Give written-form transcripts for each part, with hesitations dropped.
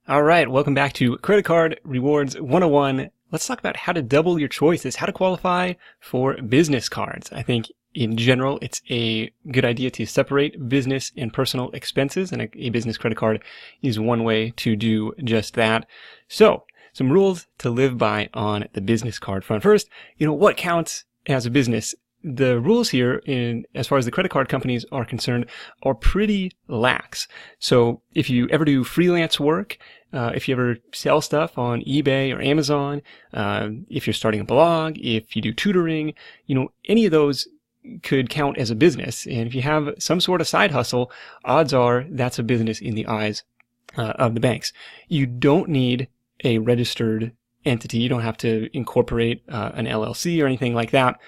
All right, welcome back to Credit Card Rewards 101. Let's talk about how to double your choices, how to qualify for business cards. I think in general, it's a good idea to separate business and personal expenses, and a business credit card is one way to do just that. So, some rules to live by on the business card front. First, what counts as a business? The rules here, as far as the credit card companies are concerned, are pretty lax. So if you ever do freelance work, if you ever sell stuff on eBay or Amazon, if you're starting a blog, if you do tutoring, any of those could count as a business. And if you have some sort of side hustle, odds are that's a business in the eyes of the banks. You don't need a registered entity. You don't have to incorporate an LLC or anything like that.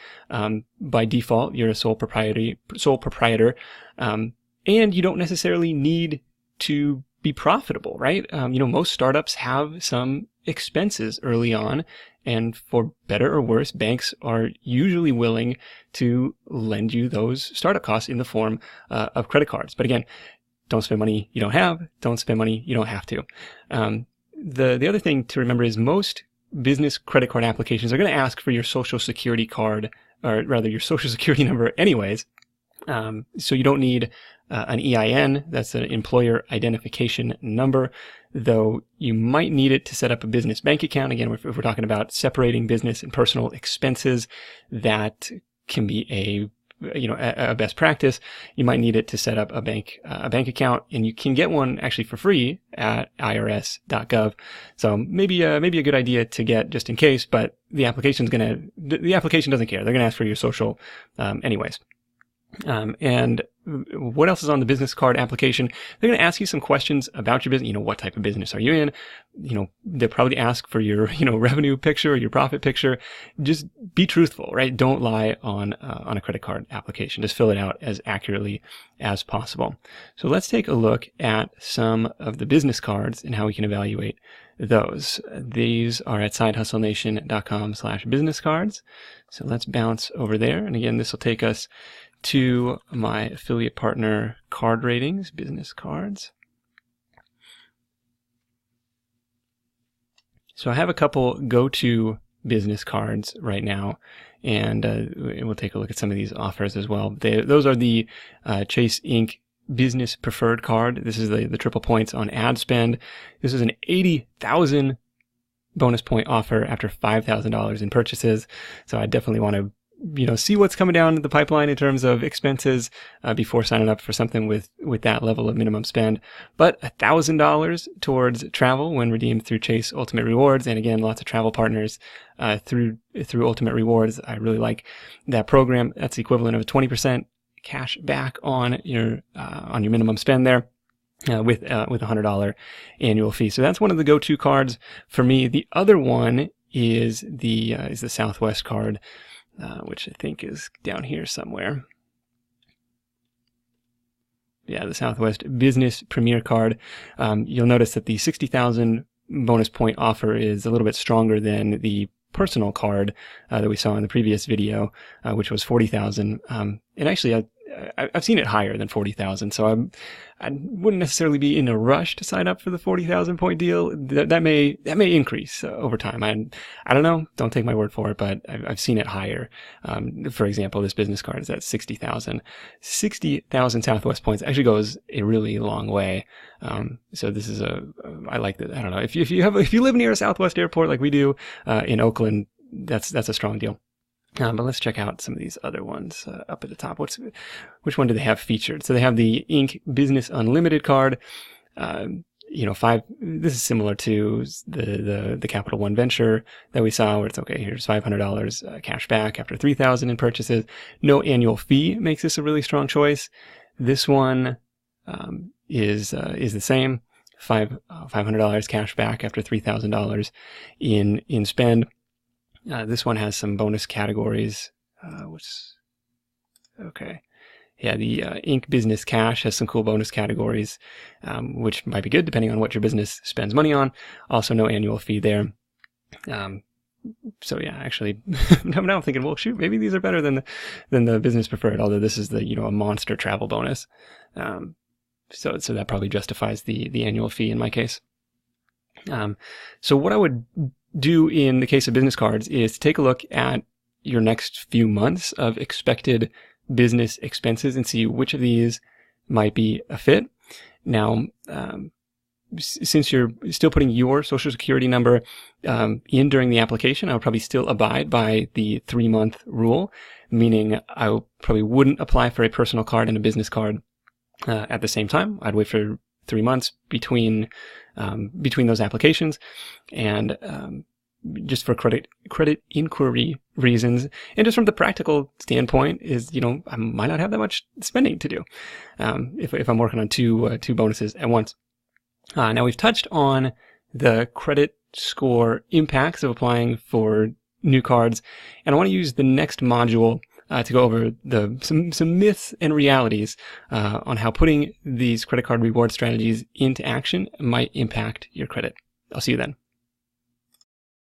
By default, you're a sole proprietor, and you don't necessarily need to be profitable, right? Most startups have some expenses early on, and for better or worse, banks are usually willing to lend you those startup costs in the form of credit cards. But again, don't spend money you don't have. Don't spend money you don't have to. The other thing to remember is most business credit card applications are going to ask for your social security card, or rather your social security number anyways. So you don't need an EIN. That's an employer identification number, though you might need it to set up a business bank account. Again, if we're talking about separating business and personal expenses, that can be a best practice. You might need it to set up a bank account, and you can get one actually for free at irs.gov. So maybe a good idea to get just in case, but the application doesn't care. They're going to ask for your social, anyways. And what else is on the business card application? They're going to ask you some questions about your business. What type of business are you in? They'll probably ask for your, revenue picture or your profit picture. Just be truthful, right? Don't lie on a credit card application. Just fill it out as accurately as possible. So let's take a look at some of the business cards and how we can evaluate those. These are at sidehustlenation.com/business cards. So let's bounce over there. And again, this will take us to my affiliate partner card ratings, business cards. So I have a couple go-to business cards right now, and we'll take a look at some of these offers as well. Those are the Chase Inc. Business Preferred Card. This is the triple points on ad spend. This is an 80,000 bonus point offer after $5,000 in purchases. So I definitely want to see what's coming down the pipeline in terms of expenses before signing up for something with that level of minimum spend. But $1,000 towards travel when redeemed through Chase Ultimate Rewards, and again, lots of travel partners through Ultimate Rewards. I really like that program. That's the equivalent of a 20% cash back on your minimum spend there. With a $100 annual fee. So that's one of the go-to cards for me. The other one is the Southwest card, which I think is down here somewhere. Yeah, the Southwest Business Premier Card. You'll notice that the 60,000 bonus point offer is a little bit stronger than the personal card that we saw in the previous video, which was 40,000. And actually, I've seen it higher than 40,000, so I wouldn't necessarily be in a rush to sign up for the 40,000 point deal. That may increase over time. I don't know. Don't take my word for it, but I've seen it higher. For example, this business card is at 60,000. 60,000 Southwest points actually goes a really long way. So this is I like that. I don't know. If you live near a Southwest airport like we do in Oakland, that's a strong deal. But let's check out some of these other ones up at the top. Which one do they have featured? So they have the Inc. Business Unlimited card. This is similar to the Capital One Venture that we saw, where it's okay. Here's $500 cash back after 3,000 in purchases. No annual fee makes this a really strong choice. This one is the same. $500 cash back after $3,000 in spend. This one has some bonus categories. Okay. Yeah, the Inc. Business Cash has some cool bonus categories, which might be good depending on what your business spends money on. Also, no annual fee there. So yeah, actually, I'm now thinking, well, shoot, maybe these are better than the Business Preferred. Although this is a monster travel bonus. So that probably justifies the annual fee in my case. So what I would do in the case of business cards is take a look at your next few months of expected business expenses and see which of these might be a fit. Now, since you're still putting your social security number in during the application, I would probably still abide by the 3-month rule, meaning I probably wouldn't apply for a personal card and a business card at the same time. I'd wait for 3 months between those applications, and just for credit inquiry reasons, and just from the practical standpoint, is I might not have that much spending to do if I'm working on two bonuses at once. Now we've touched on the credit score impacts of applying for new cards, and I want to use the next module to go over some myths and realities on how putting these credit card reward strategies into action might impact your credit. I'll see you then.